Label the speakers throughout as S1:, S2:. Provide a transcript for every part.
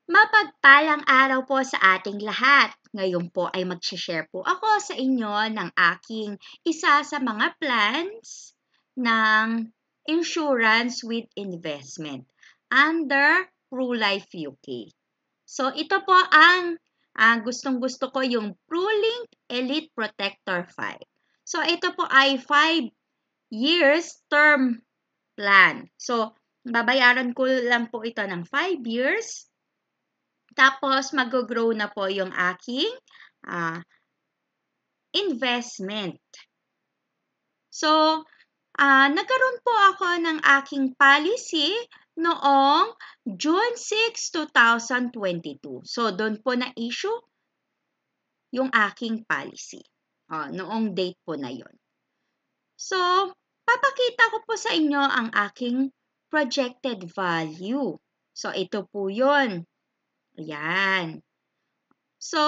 S1: Mapagpalang araw po sa ating lahat. Ngayon po ay mag-share po ako sa inyo ng aking isa sa mga plans ng insurance with investment under PruLife UK. So ito po ang gustong-gusto ko yung PruLink Elite Protector 5. So ito po ay 5 years term plan. So babayaran ko lang po ito ng 5 years. Tapos, mag-grow na po yung aking investment. So, nagkaroon po ako ng aking policy noong June 6, 2022. So, doon po na-issue yung aking policy. Noong date po na yon. So, papakita ko po sa inyo ang aking projected value. So, ito po yun. Ayan. So,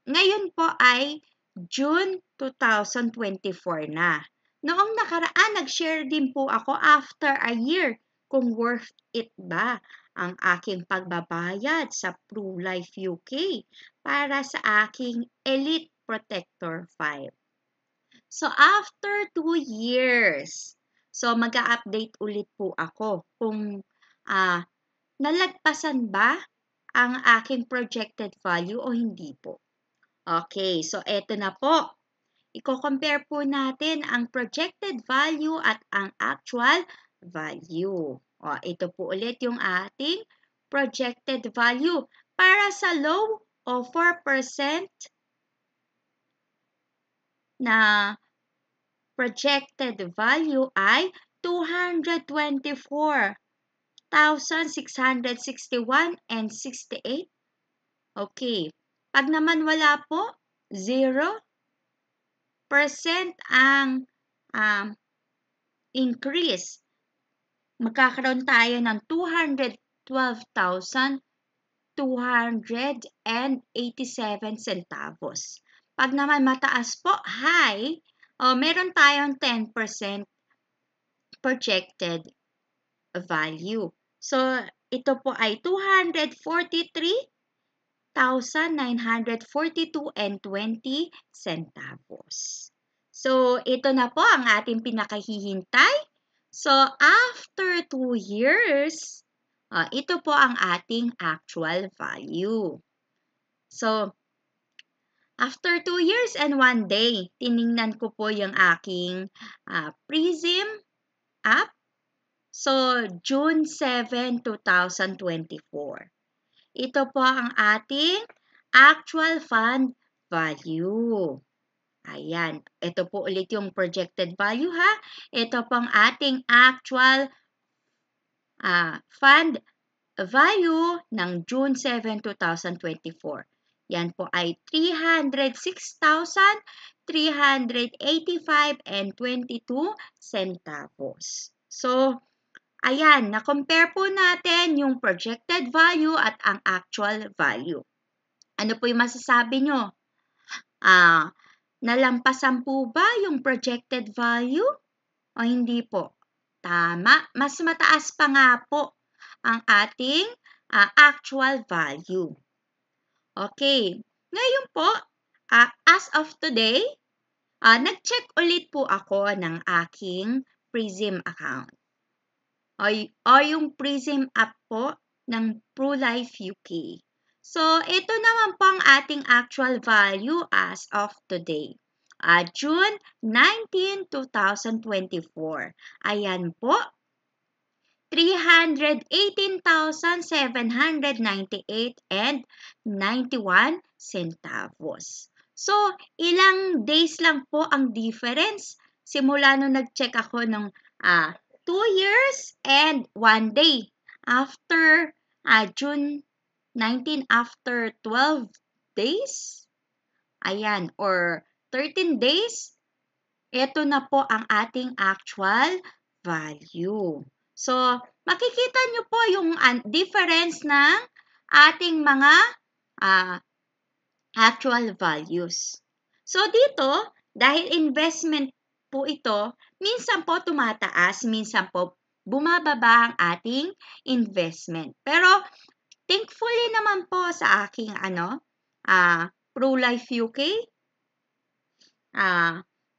S1: ngayon po ay June 2024 na. Noong nakaraan, nag-share din po ako after a year kung worth it ba ang aking pagbabayad sa PruLife UK para sa aking Elite Protector 5. So, after 2 years, so mag-a-update ulit po ako kung nalagpasan ba ang aking projected value o hindi po. Okay, so eto na po. Iko-compare po natin ang projected value at ang actual value. Ito po ulit yung ating projected value. Para sa low o 4% na projected value ay 224,661 and 68. Okay. Pag naman wala po, 0% ang increase. Magkakaroon tayo ng 212,287 centavos. Pag naman mataas po, high, meron tayong 10% projected value. So, ito po ay 243,942 and 20 centavos. So, ito na po ang ating pinakahihintay. So, after 2 years, ito po ang ating actual value. So, after 2 years and 1 day, tiningnan ko po yung aking Prism app. So, June 7, 2024. Ito po ang ating actual fund value. Ayan. Ito po ulit yung projected value ha. Ito po ang ating actual fund value ng June 7, 2024. Yan po ay 306,385 and 22 centavos. So, ayan, na-compare po natin yung projected value at ang actual value. Ano po yung masasabi nyo? Nalampasan po ba yung projected value? O hindi po? Tama, mas mataas pa nga po ang ating actual value. Okay, ngayon po, as of today, nag-check ulit po ako ng aking Prism account. O yung Prism app po ng PruLife UK. So, ito naman po ang ating actual value as of today. June 19, 2024. Ayan po. 318,798 and 91 centavos. So, ilang days lang po ang difference. Simula nung nag-check ako ng 2 years and 1 day. After June 19, after 12 days, ayan, or 13 days, ito na po ang ating actual value. So, makikita nyo po yung difference ng ating mga actual values. So, dito, dahil investment po ito, minsan po tumataas, minsan po bumababa ang ating investment. Pero, thankfully naman po sa aking Pro-Life UK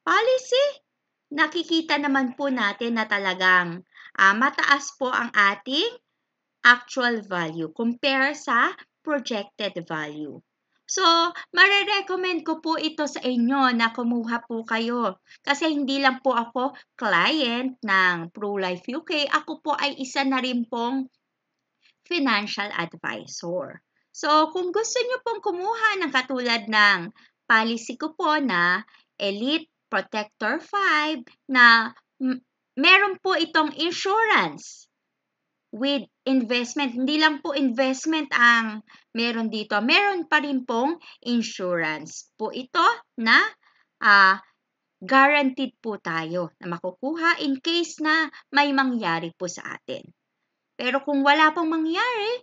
S1: policy, nakikita naman po natin na talagang mataas po ang ating actual value compare sa projected value. So, marirecommend ko po ito sa inyo na kumuha po kayo. Kasi hindi lang po ako client ng Pro-Life UK, ako po ay isa na rin pong financial advisor. So, kung gusto nyo pong kumuha ng katulad ng policy ko po na Elite Protector 5 na meron po itong insurance with investment. Hindi lang po investment ang meron dito. Meron pa rin pong insurance po ito na guaranteed po tayo na makukuha in case na may mangyari po sa atin. Pero kung wala pong mangyari,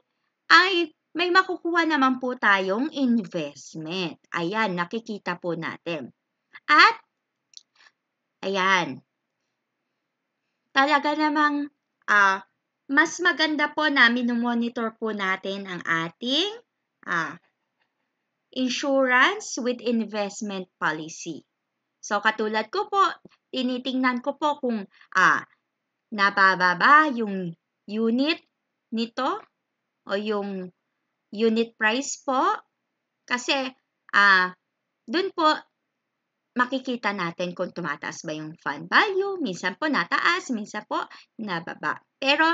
S1: ay may makukuha naman po tayong investment. Ayan, nakikita po natin. At, ayan, talaga namang mas maganda po na minomonitor po natin ang ating insurance with investment policy. So, katulad ko po, tinitingnan ko po kung nabababa yung unit nito o yung unit price po. Kasi, dun po makikita natin kung tumataas ba yung fund value. Minsan po nataas, minsan po nababa. Pero,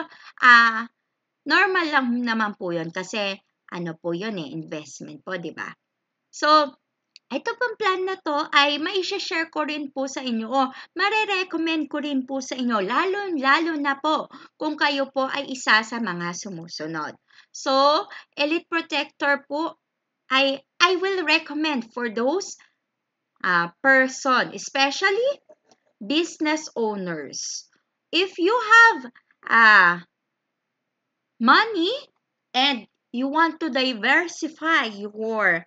S1: normal lang naman po yun kasi ano po yun investment po, di ba? So, ito pong plan na to ay mai-share ko rin po sa inyo o marirecommend ko rin po sa inyo lalo na po kung kayo po ay isa sa mga sumusunod. So, Elite Protector po I will recommend for those person, especially business owners. If you have money and you want to diversify your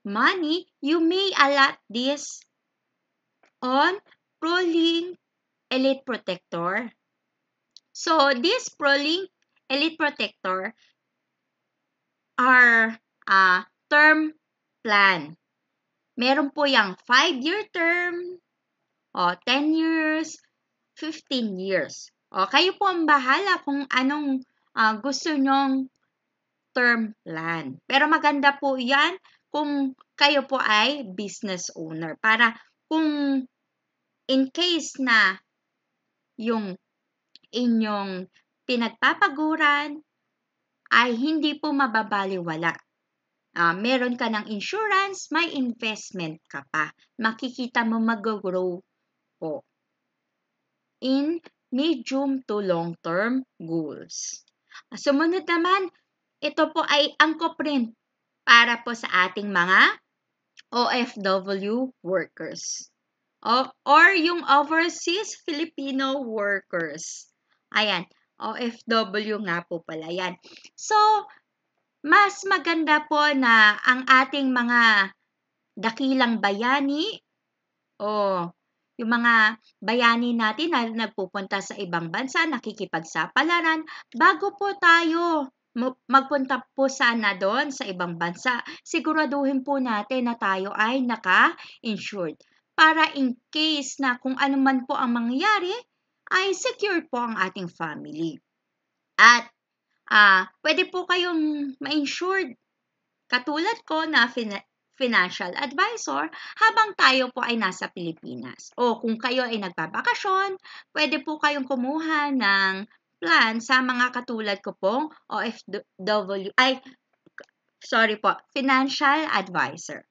S1: money, you may allot this on ProLink Elite Protector. So, this ProLink Elite Protector are term plan. Meron po yung 5-year term, 10 years, 15 years. Kayo po ang bahala kung anong gusto nyong term plan. Pero maganda po yan kung kayo po ay business owner. Para kung in case na yung inyong pinagpapaguran ay hindi po mababaliwala. Meron ka ng insurance, may investment ka pa. Makikita mo mag-grow po in medium to long-term goals. Sumunod naman, ito po ay angkop rin para po sa ating mga OFW workers or yung overseas Filipino workers. Ayan, OFW nga po pala yan. So, mas maganda po na ang ating mga dakilang bayani o yung mga bayani natin na nagpupunta sa ibang bansa, nakikipagsapalaran, bago po tayo magpunta po sana doon sa ibang bansa, siguraduhin po natin na tayo ay naka-insured. Para in case na kung ano man po ang mangyari, ay secure po ang ating family. At pwede po kayong ma-insured katulad ko na financial advisor habang tayo po ay nasa Pilipinas. O kung kayo ay nagbabakasyon, pwede po kayong kumuha ng plan sa mga katulad ko pong financial advisor.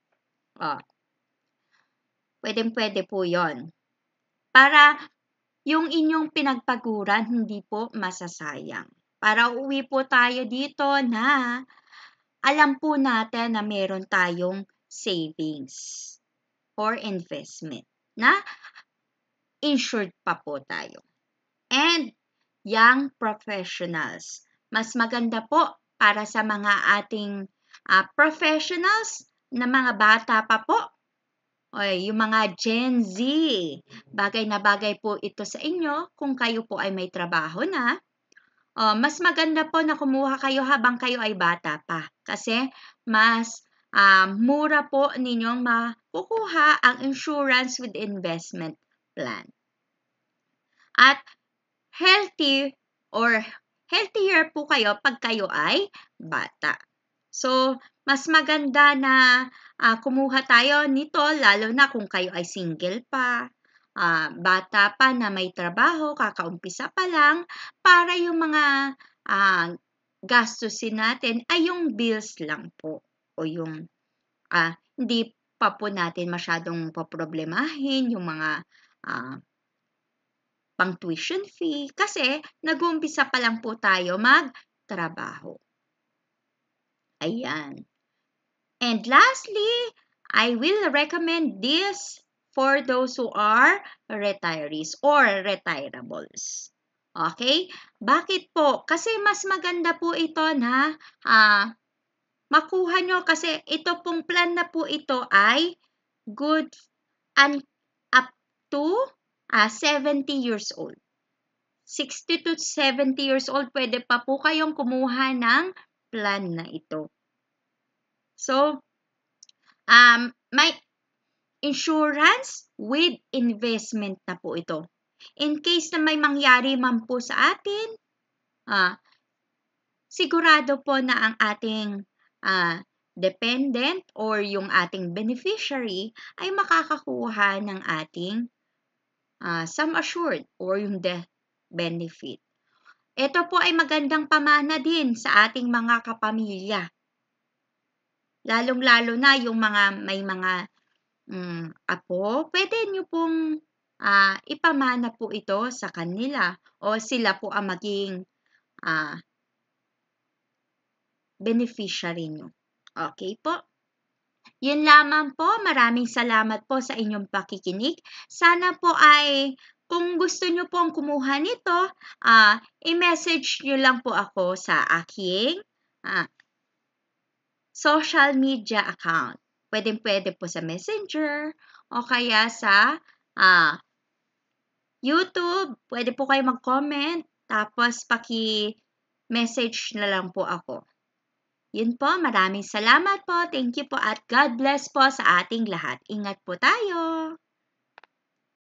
S1: Pwede po yon. Para yung inyong pinagpaguran hindi po masasayang. Para uwi po tayo dito na alam po natin na meron tayong savings or investment na insured pa po tayo. And young professionals. Mas maganda po para sa mga ating professionals na mga bata pa po. Yung mga Gen Z. Bagay na bagay po ito sa inyo kung kayo po ay may trabaho na. Mas maganda po na kumuha kayo habang kayo ay bata pa kasi mas mura po ninyong makukuha ang insurance with investment plan. At healthy or healthier po kayo pag kayo ay bata. So, mas maganda na kumuha tayo nito lalo na kung kayo ay single pa, bata pa na may trabaho, kakaumpisa pa lang, para yung mga gastusin natin ay yung bills lang po o yung hindi pa po natin masyadong poproblemahin yung mga pang tuition fee kasi nag-uumpisa pa lang po tayo magtrabaho. Ayan. And lastly, I will recommend this for those who are retirees or retirables. Okay? Bakit po? Kasi mas maganda po ito na makuha nyo kasi ito pong plan na po ito ay good and up to 70 years old. 60 to 70 years old, pwede pa po kayong kumuha ng plan na ito. So, may insurance with investment na po ito. In case na may mangyari man po sa atin, sigurado po na ang ating dependent or yung ating beneficiary ay makakakuha ng ating sum assured or yung death benefit. Ito po ay magandang pamana din sa ating mga kapamilya. Lalong-lalo na yung may mga apo, pwede nyo pong ipamana po ito sa kanila o sila po ang maging beneficiary nyo. Okay po? Yun lamang po. Maraming salamat po sa inyong pakikinig. Sana po ay kung gusto nyo pong kumuha nito, i-message nyo lang po ako sa aking social media account. Pwede po sa Messenger o kaya sa YouTube. Pwede po kayo mag-comment tapos paki-message na lang po ako. Yun po, maraming salamat po. Thank you po at God bless po sa ating lahat. Ingat po tayo.